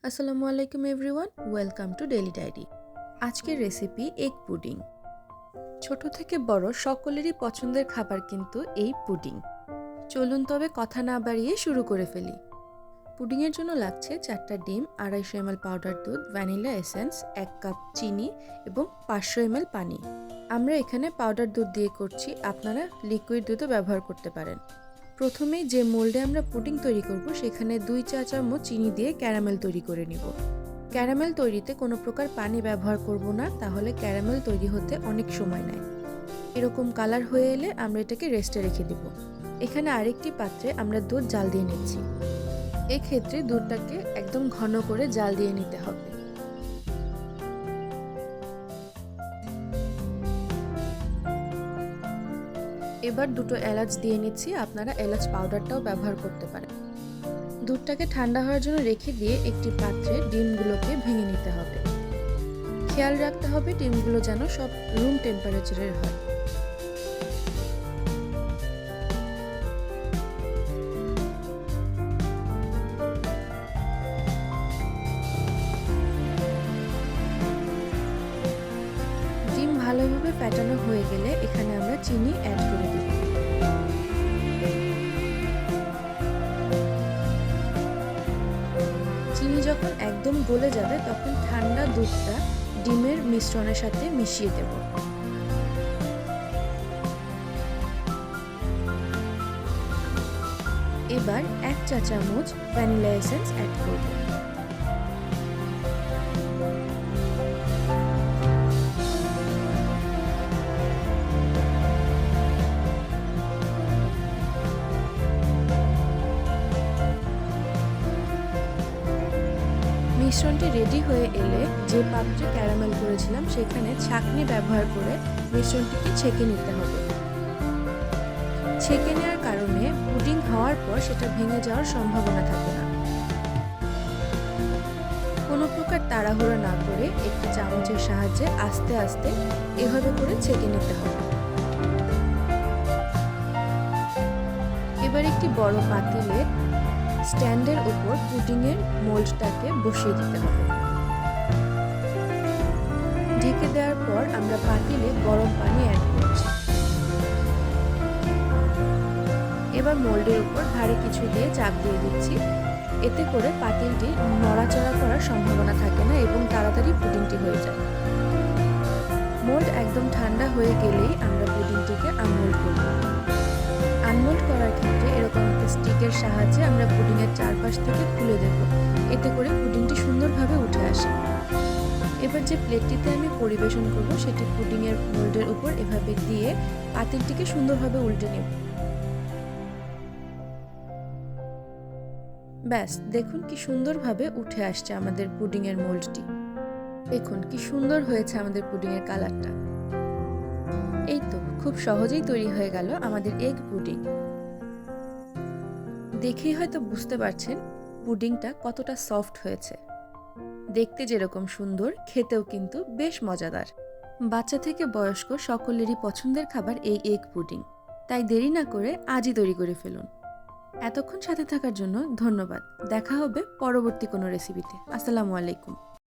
আসসালামু আলাইকুম everyone, welcome to Daily Diary. আজকের রেসিপি এগ পুডিং। ছোট থেকে বড় সকলেরই পছন্দের খাবার কিন্তু এই পুডিং। চলুন তবে কথা না বাড়িয়ে শুরু করে ফেলি। পুডিংয়ের জন্য লাগছে 4টা ডিম, 250 ml পাউডার দুধ, ভ্যানিলা এসেন্স, 1 কাপ চিনি এবং 500 ml পানি। আমরা এখানে পাউডার দুধ দিয়ে করছি, আপনারা লিকুইড দুধও ব্যবহার করতে পারেন। প্রথমেই যে মোল্ডে আমরা পুডিং তৈরি করব সেখানে 2 চা চামচ চিনি দিয়ে ক্যারামেল তৈরি করে নিব। ক্যারামেল তৈরিতে কোনো প্রকার পানি ব্যবহার করব না, তাহলে ক্যারামেল তৈরি হতে অনেক সময় নেয়। এরকম কালার হয়ে এলে আমরা এটাকে রেস্টে রেখে দিব। এখানে আরেকটি পাত্রে আমরা দুধ জাল দিয়ে নিচ্ছি। এক্ষেত্রে দুধটাকে একদম ঘন করে জাল দিয়ে নিতে হবে। এবার 2টো এলাচ দিয়ে নিচ্ছি, আপনারা এলাচ পাউডারটাও ব্যবহার করতে পারেন। দুধটাকে ঠান্ডা হওয়ার জন্য রেখে দিয়ে একটি পাত্রে ডিমগুলোকে ভেঙে নিতে হবে। খেয়াল রাখতে হবে ডিমগুলো যেন সব রুম টেম্পারেচারের হয়। ডিম ভালোভাবে ফ্যাটানো হয়ে গেলে এখানে আমরা চিনি অ্যাড করে দিব। চিনি যখন একদম গলে যাবে তখন ঠান্ডা দুধটা ডিমের মিশ্রণের সাথে মিশিয়ে দেব। এবার 1 চা চামচ ভ্যানিলা এসেন্স অ্যাড করব। মিশ্রণটি রেডি হয়ে এলে যে পাত্রে ক্যারামেল করেছিলাম সেখানে ছাঁকনি ব্যবহার করে মিশ্রণটিকে ছেঁকে নিতে হবে। ছেঁকে নেওয়ার কারণে পুডিং হওয়ার পর সেটা ভেঙে যাওয়ার সম্ভাবনা থাকে না। কোনো প্রকার তাড়াহুড়ো না করে একটি চামচের সাহায্যে আস্তে আস্তে এভাবে করে ছেঁকে নিতে হবে। এবার একটি বড় পাতিলে স্ট্যান্ডের উপর পুডিংয়ের মোল্ডটাকে বসিয়ে দিতে হবে। ঢেকে দেওয়ার পর আমরা পাতিলে গরম পানি অ্যাড করছি। এবার মোল্ডের উপর ভারী কিছু দিয়ে চাপ দিয়ে দিচ্ছি। এতে করে পাতিলটি নড়াচড়া করার সম্ভাবনা থাকে না এবং তাড়াতাড়ি পুডিংটি হয়ে যায়। মোল্ড একদম ঠান্ডা হয়ে গেলেই আমরা পুডিংটিকে আনমোল্ড করব। আনমোল্ড করার ক্ষেত্রে এরকম একটা স্টিকের সাহায্যে আমরা পুডিংয়ের চারপাশ থেকে খুলে দেব, এতে করে পুডিংটি সুন্দরভাবে উঠে আসে। এবার যে প্লেটটিতে আমি পরিবেশন করব সেটি পুডিংয়ের মোল্ডের উপর এভাবে দিয়ে পাতিলটিকে সুন্দরভাবে উল্টে নেব। ব্যাস, দেখুন কি সুন্দরভাবে উঠে আসছে আমাদের পুডিংয়ের মোল্ডটি। দেখুন কি সুন্দর হয়েছে আমাদের পুডিংয়ের কালারটা। এই তো খুব সহজেই তৈরি হয়ে গেল আমাদের এগ পুডিং। দেখেই হয়তো বুঝতে পারছেন পুডিংটা কতটা সফট হয়েছে। দেখতে যেরকম সুন্দর, খেতেও কিন্তু বেশ মজাদার। বাচ্চা থেকে বয়স্ক সকলেরই পছন্দের খাবার এই এগ পুডিং। তাই দেরি না করে আজই তৈরি করে ফেলুন। এতক্ষণ সাথে থাকার জন্য ধন্যবাদ। দেখা হবে পরবর্তী কোনো রেসিপিতে। আসসালামু আলাইকুম।